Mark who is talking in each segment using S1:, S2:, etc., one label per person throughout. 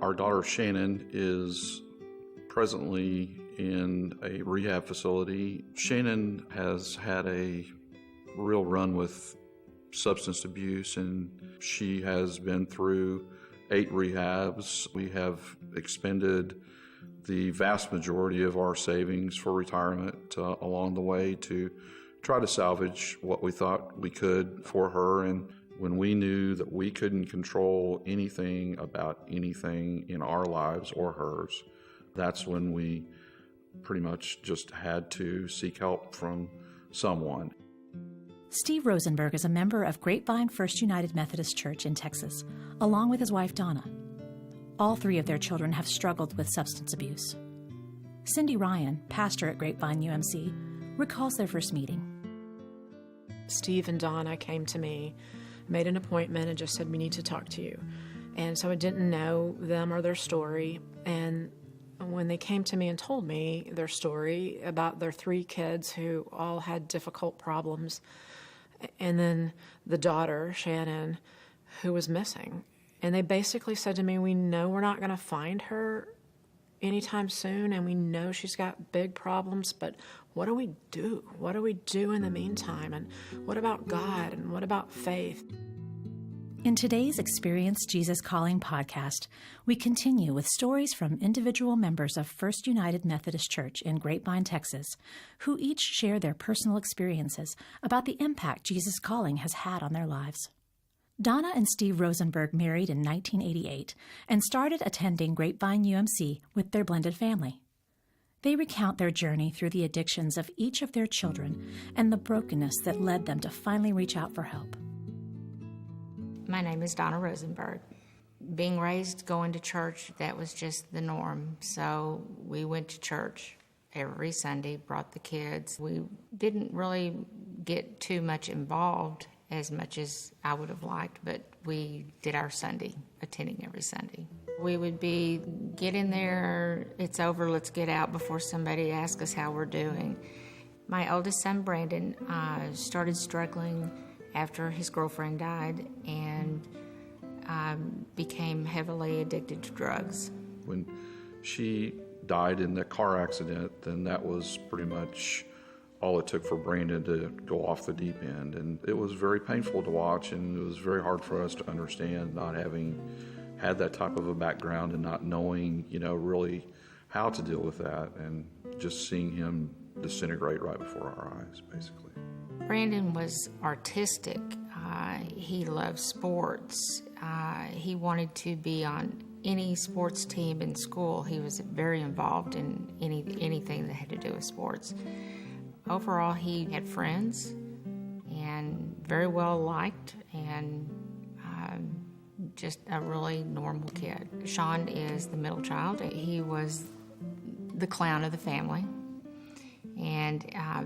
S1: Our daughter Shannon is presently in a rehab facility. Shannon has had a real run with substance abuse, and she has been through 8 rehabs. We have expended the vast majority of our savings for retirement along the way to try to salvage what we thought we could for her. And when we knew that we couldn't control anything about anything in our lives or hers, that's when we pretty much just had to seek help from someone.
S2: Steve Rozenburg is a member of Grapevine First United Methodist Church in Texas, along with his wife Donna. All 3 of their children have struggled with substance abuse. Cindy Ryan, pastor at Grapevine UMC, recalls their first meeting.
S3: Steve and Donna came to me, made an appointment, and just said, "We need to talk to you." And so I didn't know them or their story. And when they came to me and told me their story about their 3 kids who all had difficult problems, and then the daughter, Shannon, who was missing. And they basically said to me, "We know we're not going to find her anytime soon, and we know she's got big problems, but what do we do? What do we do in the meantime? And what about God? And what about faith?"
S2: In today's Experience Jesus Calling podcast, we continue with stories from individual members of First United Methodist Church in Grapevine, Texas, who each share their personal experiences about the impact Jesus Calling has had on their lives. Donna and Steve Rozenburg married in 1988 and started attending Grapevine UMC with their blended family. They recount their journey through the addictions of each of their children and the brokenness that led them to finally reach out for help.
S4: My name is Donna Rozenburg. Being raised going to church, that was just the norm. So we went to church every Sunday, brought the kids. We didn't really get too much involved as much as I would have liked, but we did our Sunday, attending every Sunday. We would be, get in there, it's over, let's get out before somebody asks us how we're doing. My oldest son, Brandon, started struggling after his girlfriend died and became heavily addicted to drugs.
S1: When she died in that car accident, then that was pretty much all it took for Brandon to go off the deep end. And it was very painful to watch, and it was very hard for us to understand, not having had that type of a background and not knowing, really how to deal with that, and just seeing him disintegrate right before our eyes, basically.
S4: Brandon was artistic. He loved sports. He wanted to be on any sports team in school. He was very involved in anything that had to do with sports. Overall, he had friends and very well liked, and just a really normal kid. Sean is the middle child. He was the clown of the family and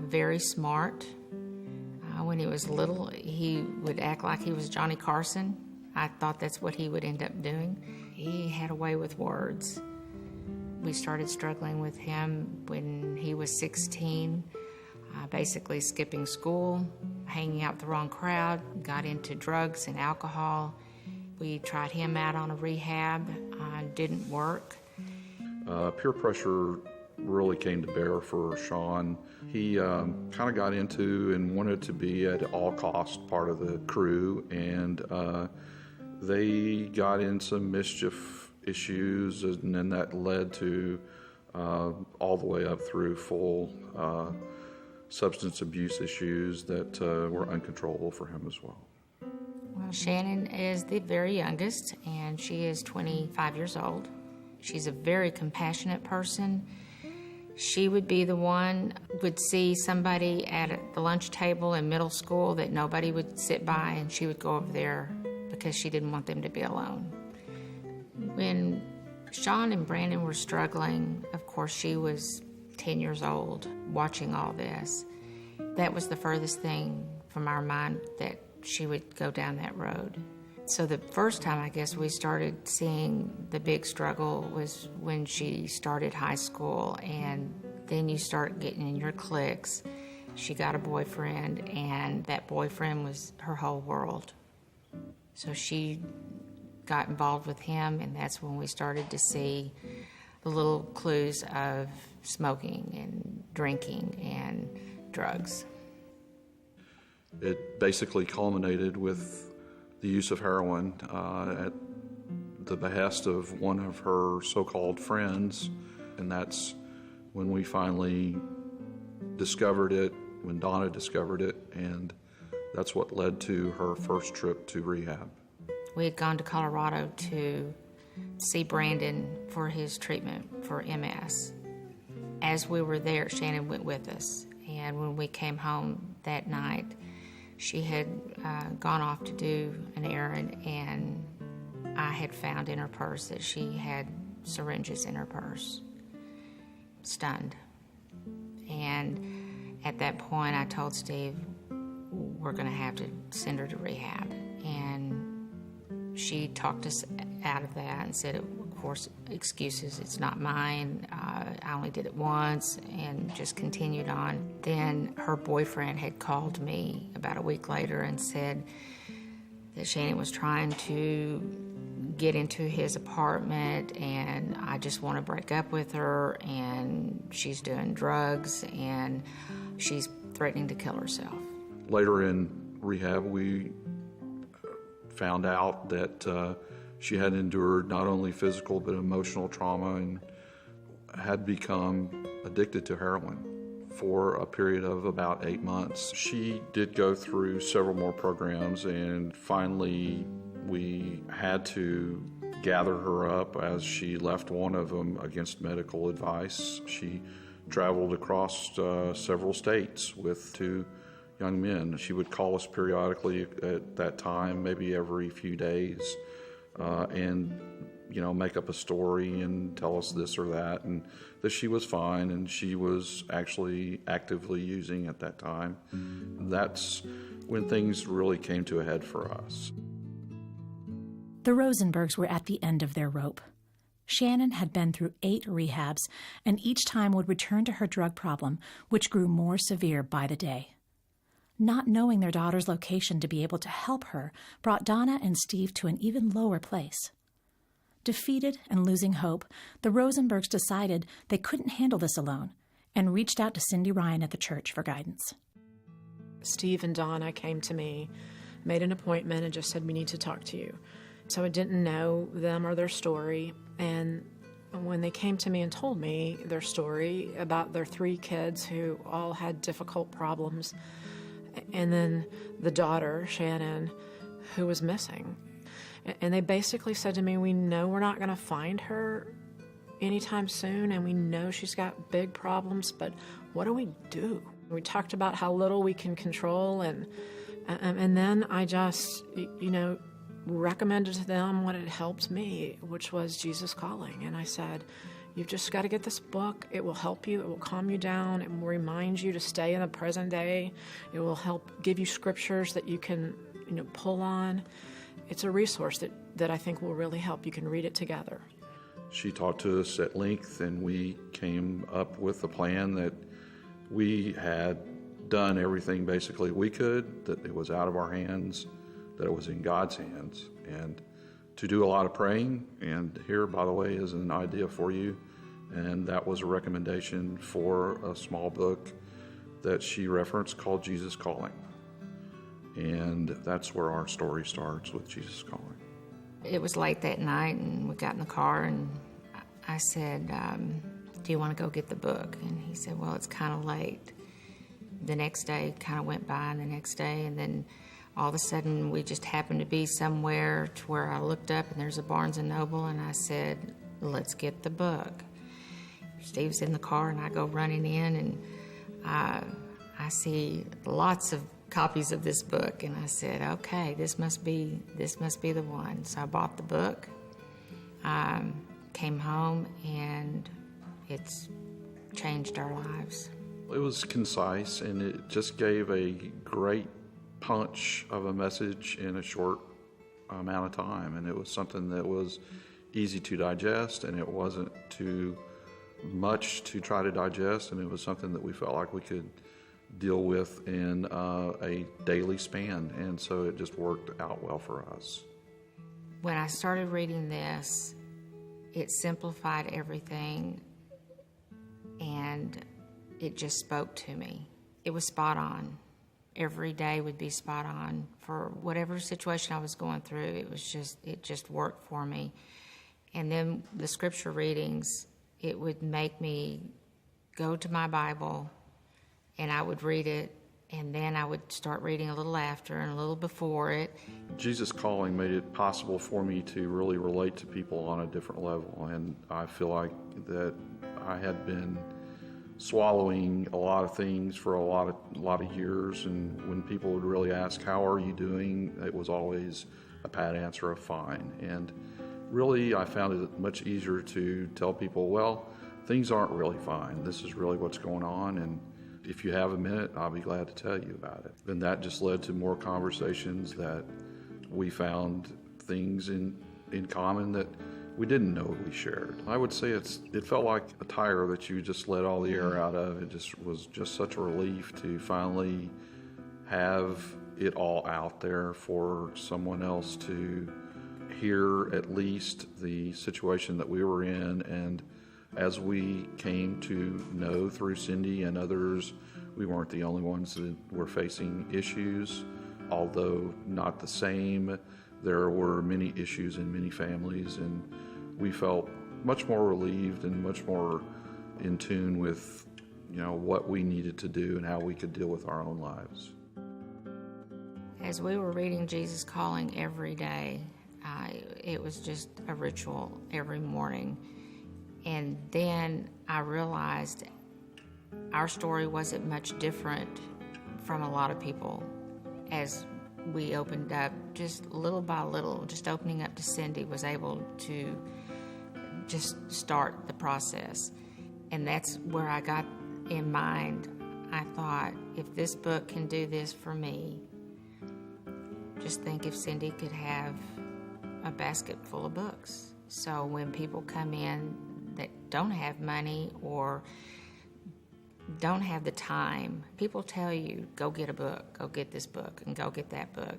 S4: very smart. When he was little, he would act like he was Johnny Carson. I thought that's what he would end up doing. He had a way with words. We started struggling with him when he was 16, basically skipping school, hanging out with the wrong crowd, got into drugs and alcohol. We tried him out on a rehab, didn't work.
S1: Peer pressure really came to bear for Sean. He kind of got into and wanted to be at all cost part of the crew, and they got in some mischief issues, and then that led to all the way up through full substance abuse issues that were uncontrollable for him as well.
S4: Well, Shannon is the very youngest, and she is 25 years old. She's a very compassionate person. She would be the one, would see somebody at the lunch table in middle school that nobody would sit by, and she would go over there because she didn't want them to be alone. When Sean and Brandon were struggling, of course, she was 10 years old watching all this. That was the furthest thing from our mind that she would go down that road. So the first time, I guess, we started seeing the big struggle was when she started high school, and then you start getting in your cliques. She got a boyfriend, and that boyfriend was her whole world. So she got involved with him, and that's when we started to see the little clues of smoking and drinking and drugs.
S1: It basically culminated with the use of heroin at the behest of one of her so-called friends, and that's when we finally discovered it, when Donna discovered it, and that's what led to her first trip to rehab.
S4: We had gone to Colorado to see Brandon for his treatment for MS. As we were there, Shannon went with us, and when we came home that night, she had gone off to do an errand, and I had found in her purse that she had syringes in her purse. Stunned. And at that point, I told Steve, we're going to have to send her to rehab. And she talked us out of that and said, of course, excuses, it's not mine. I only did it once, and just continued on. Then her boyfriend had called me about a week later and said that Shannon was trying to get into his apartment, and I just want to break up with her, and she's doing drugs, and she's threatening to kill herself.
S1: Later in rehab, we found out that she had endured not only physical but emotional trauma and had become addicted to heroin for a period of about 8 months. She did go through several more programs, and finally we had to gather her up as she left one of them against medical advice. She traveled across several states with 2 young men. She would call us periodically at that time, maybe every few days, and make up a story and tell us this or that, and that she was fine and she was actually actively using at that time. That's when things really came to a head for us.
S2: The Rozenburgs were at the end of their rope. Shannon had been through 8 rehabs, and each time would return to her drug problem, which grew more severe by the day. Not knowing their daughter's location to be able to help her brought Donna and Steve to an even lower place. Defeated and losing hope, the Rozenburgs decided they couldn't handle this alone and reached out to Cindy Ryan at the church for guidance.
S3: Steve and Donna came to me, made an appointment, and just said, we need to talk to you. So I didn't know them or their story, and when they came to me and told me their story about their 3 kids who all had difficult problems, and then the daughter, Shannon, who was missing. And they basically said to me, we know we're not going to find her anytime soon, and we know she's got big problems, but what do we do? We talked about how little we can control, and then I just, recommended to them what had helped me, which was Jesus Calling. And I said, you've just got to get this book. It will help you. It will calm you down. It will remind you to stay in the present day. It will help give you scriptures that you can, pull on. It's a resource that I think will really help. You can read it together.
S1: She talked to us at length, and we came up with a plan that we had done everything basically we could, that it was out of our hands, that it was in God's hands, and to do a lot of praying. And here, by the way, is an idea for you. And that was a recommendation for a small book that she referenced called Jesus Calling. And that's where our story starts, with Jesus Calling.
S4: It was late that night, and we got in the car, and I said, do you want to go get the book? And he said, well, it's kind of late. The next day kind of went by, and the next day, and then all of a sudden we just happened to be somewhere to where I looked up and there's a Barnes & Noble, and I said, let's get the book. Steve's in the car, and I go running in, and I see lots of copies of this book, and I said, okay, this must be the one. So I bought the book, came home, and it's changed our lives.
S1: It was concise, and it just gave a great punch of a message in a short amount of time, and it was something that was easy to digest, and it wasn't too much to try to digest, and it was something that we felt like we could deal with in a daily span, and so it just worked out well for us.
S4: When I started reading this, it simplified everything, and it just spoke to me. It was spot on. Every day would be spot on for whatever situation I was going through. It just worked for me. And then the scripture readings, it would make me go to my Bible, and I would read it, and then I would start reading a little after and a little before it.
S1: Jesus Calling made it possible for me to really relate to people on a different level, and I feel like that I had been swallowing a lot of things for a lot of years, and when people would really ask, "How are you doing?" it was always a pat answer of fine. And really, I found it much easier to tell people, well, things aren't really fine. This is really what's going on, and if you have a minute, I'll be glad to tell you about it. And that just led to more conversations that we found things in common that we didn't know we shared. I would say it felt like a tire that you just let all the air out of. It just was just such a relief to finally have it all out there for someone else to hear at least the situation that we were in. And as we came to know through Cindy and others, we weren't the only ones that were facing issues, although not the same. There were many issues in many families, and we felt much more relieved and much more in tune with, what we needed to do and how we could deal with our own lives.
S4: As we were reading Jesus Calling every day, it was just a ritual every morning. And then I realized our story wasn't much different from a lot of people. As we opened up, just little by little, just opening up to Cindy was able to just start the process. And that's where I got in mind. I thought, if this book can do this for me, just think if Cindy could have a basket full of books. So when people come in that don't have money or don't have the time, people tell you, go get a book, go get this book, and go get that book.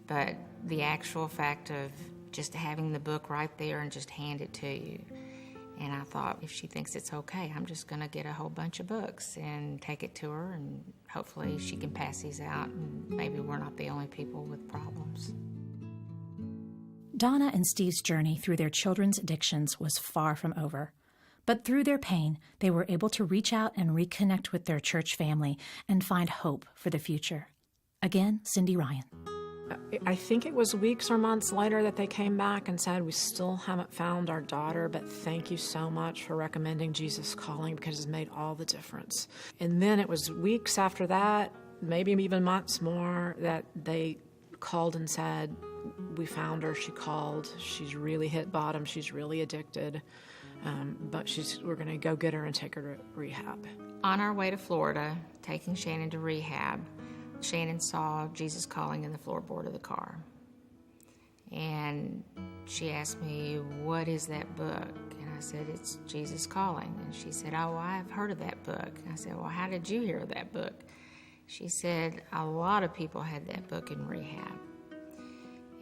S4: But the actual fact of just having the book right there and just hand it to you. And I thought, if she thinks it's okay, I'm just going to get a whole bunch of books and take it to her, and hopefully she can pass these out, and maybe we're not the only people with problems.
S2: Donna and Steve's journey through their children's addictions was far from over. But through their pain, they were able to reach out and reconnect with their church family and find hope for the future. Again, Cindy Ryan.
S3: I think it was weeks or months later that they came back and said, we still haven't found our daughter, but thank you so much for recommending Jesus Calling because it's made all the difference. And then it was weeks after that, maybe even months more, that they called and said, we found her, she called, she's really hit bottom, she's really addicted, but we're going to go get her and take her to rehab.
S4: On our way to Florida, taking Shannon to rehab, Shannon saw Jesus Calling in the floorboard of the car. And she asked me, what is that book? And I said, it's Jesus Calling. And she said, oh, I've heard of that book. And I said, well, how did you hear of that book? She said, a lot of people had that book in rehab.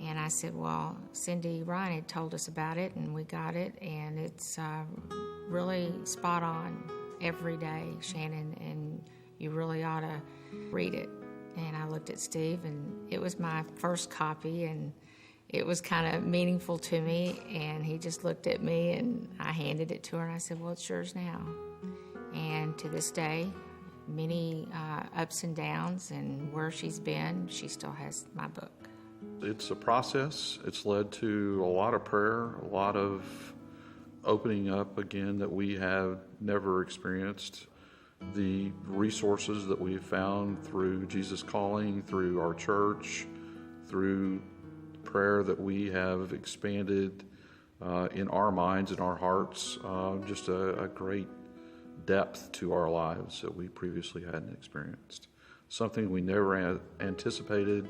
S4: And I said, well, Cindy Ryan had told us about it, and we got it, and it's really spot on every day, Shannon, and you really ought to read it. And I looked at Steve, and it was my first copy, and it was kind of meaningful to me, and he just looked at me, and I handed it to her, and I said, well, it's yours now. And to this day, many ups and downs, and where she's been, she still has my book.
S1: It's a process. It's led to a lot of prayer, a lot of opening up again that we have never experienced. The resources that we've found through Jesus Calling, through our church, through prayer that we have expanded in our minds and our hearts, just a great depth to our lives that we previously hadn't experienced. Something we never anticipated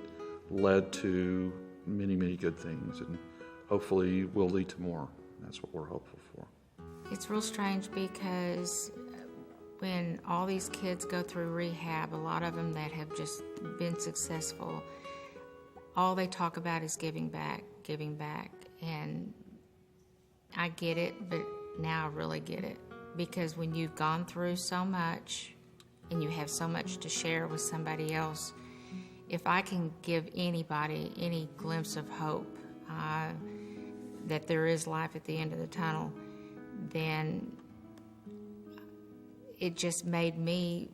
S1: led to many, many good things, and hopefully will lead to more. That's what we're hopeful for.
S4: It's real strange because when all these kids go through rehab, a lot of them that have just been successful, all they talk about is giving back, giving back. And I get it, but now I really get it. Because when you've gone through so much and you have so much to share with somebody else, if I can give anybody any glimpse of hope, that there is life at the end of the tunnel, then it just made me,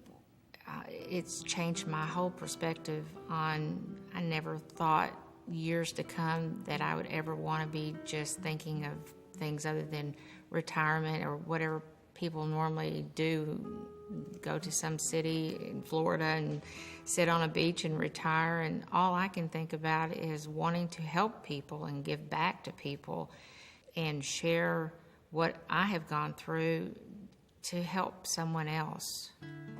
S4: it's changed my whole perspective on, I never thought years to come that I would ever want to be just thinking of things other than retirement or whatever people normally do, go to some city in Florida and sit on a beach and retire. And all I can think about is wanting to help people and give back to people and share what I have gone through to help someone else.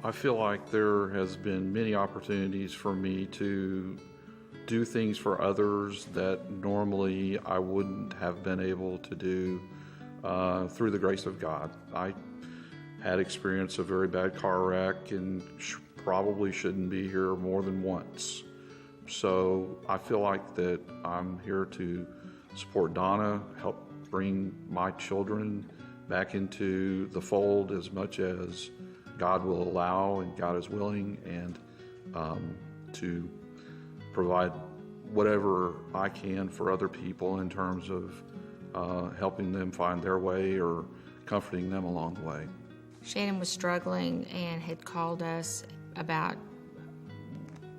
S1: I feel like there has been many opportunities for me to do things for others that normally I wouldn't have been able to do through the grace of God. I had experienced a very bad car wreck and probably shouldn't be here more than once. So I feel like that I'm here to support Donna, help bring my children back into the fold as much as God will allow and God is willing, and to provide whatever I can for other people in terms of helping them find their way or comforting them along the way.
S4: Shannon was struggling and had called us about,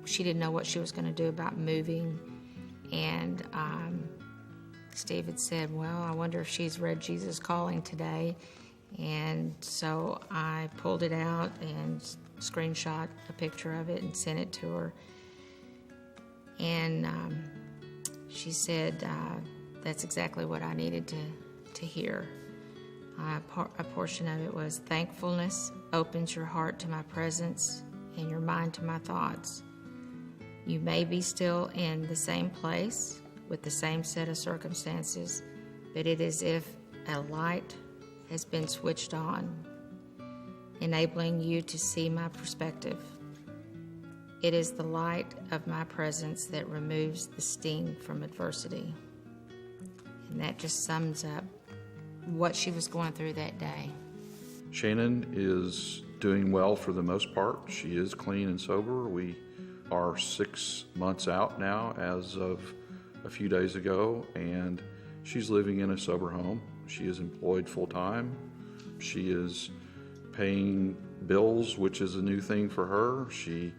S4: she didn't know what she was going to do about moving. And Steve had said, well, I wonder if she's read Jesus Calling today. And so I pulled it out and screenshot a picture of it and sent it to her. And she said, that's exactly what I needed to hear. A portion of it was, thankfulness opens your heart to my presence and your mind to my thoughts. You may be still in the same place with the same set of circumstances, but it is as if a light has been switched on, enabling you to see my perspective. It is the light of my presence that removes the sting from adversity. And that just sums up what she was going through that day.
S1: Shannon is doing well for the most part. She is clean and sober. We are 6 months out now as of a few days ago, and she's living in a sober home. She is employed full-time. She is paying bills, which is a new thing for her. She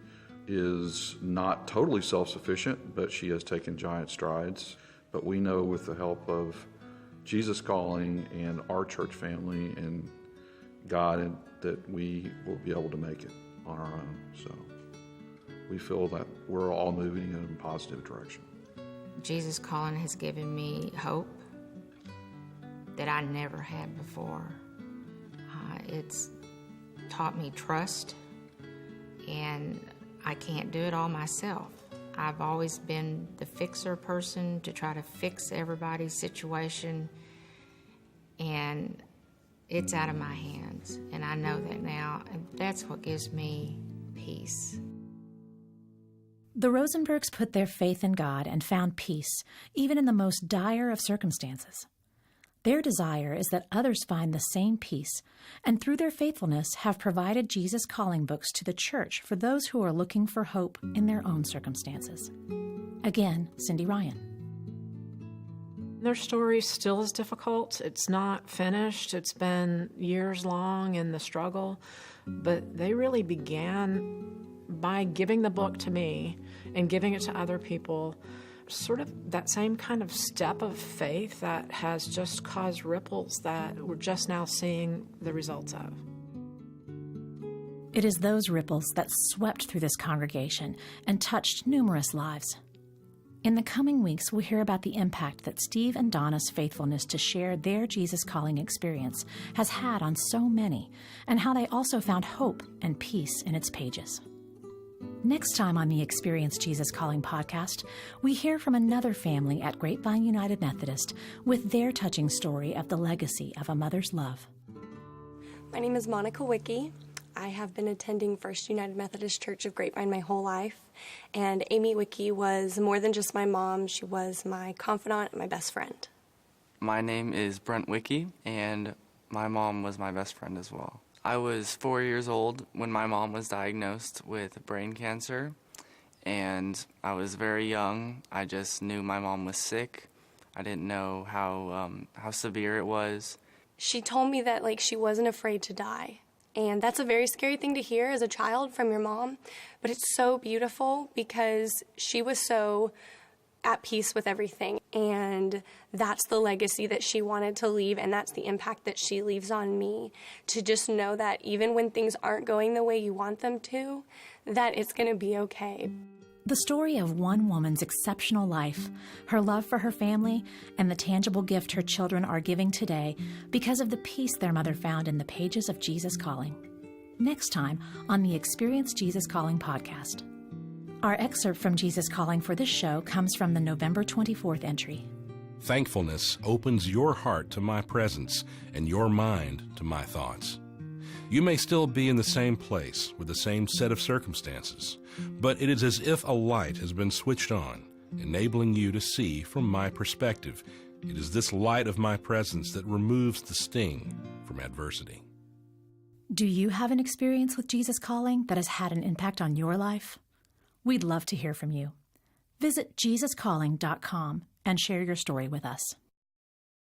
S1: is not totally self-sufficient, but she has taken giant strides. But we know with the help of Jesus Calling and our church family and God that we will be able to make it on our own. So we feel that we're all moving in a positive direction.
S4: Jesus Calling has given me hope that I never had before. It's taught me trust, and I can't do it all myself. I've always been the fixer person to try to fix everybody's situation, and it's out of my hands, and I know that now, and that's what gives me peace.
S2: The Rozenburgs put their faith in God and found peace, even in the most dire of circumstances. Their desire is that others find the same peace, and through their faithfulness have provided Jesus Calling books to the church for those who are looking for hope in their own circumstances. Again, Cindy Ryan.
S3: Their story still is difficult. It's not finished. It's been years long in the struggle, but they really began by giving the book to me and giving it to other people, sort of that same kind of step of faith that has just caused ripples that we're just now seeing the results of.
S2: It is those ripples that swept through this congregation and touched numerous lives. In the coming weeks, we'll hear about the impact that Steve and Donna's faithfulness to share their Jesus Calling experience has had on so many, and how they also found hope and peace in its pages. Next time on the Experience Jesus Calling podcast, we hear from another family at Grapevine United Methodist with their touching story of the legacy of a mother's love.
S5: My name is Monica Wicke. I have been attending First United Methodist Church of Grapevine my whole life, and Amy Wicke was more than just my mom. She was my confidant and my best friend.
S6: My name is Brent Wicke, and my mom was my best friend as well. I was 4 years old when my mom was diagnosed with brain cancer, and I was very young. I just knew my mom was sick. I didn't know how severe it was.
S5: She told me that she wasn't afraid to die. And that's a very scary thing to hear as a child from your mom. But it's so beautiful because she was so at peace with everything. And that's the legacy that she wanted to leave. And that's the impact that she leaves on me. To just know that even when things aren't going the way you want them to, that it's going to be okay.
S2: The story of one woman's exceptional life, her love for her family, and the tangible gift her children are giving today because of the peace their mother found in the pages of Jesus Calling. Next time on the Experience Jesus Calling podcast. Our excerpt from Jesus Calling for this show comes from the November 24th entry.
S7: Thankfulness opens your heart to my presence and your mind to my thoughts. You may still be in the same place with the same set of circumstances, but it is as if a light has been switched on, enabling you to see from my perspective. It is this light of my presence that removes the sting from adversity.
S2: Do you have an experience with Jesus Calling that has had an impact on your life? We'd love to hear from you. Visit JesusCalling.com and share your story with us.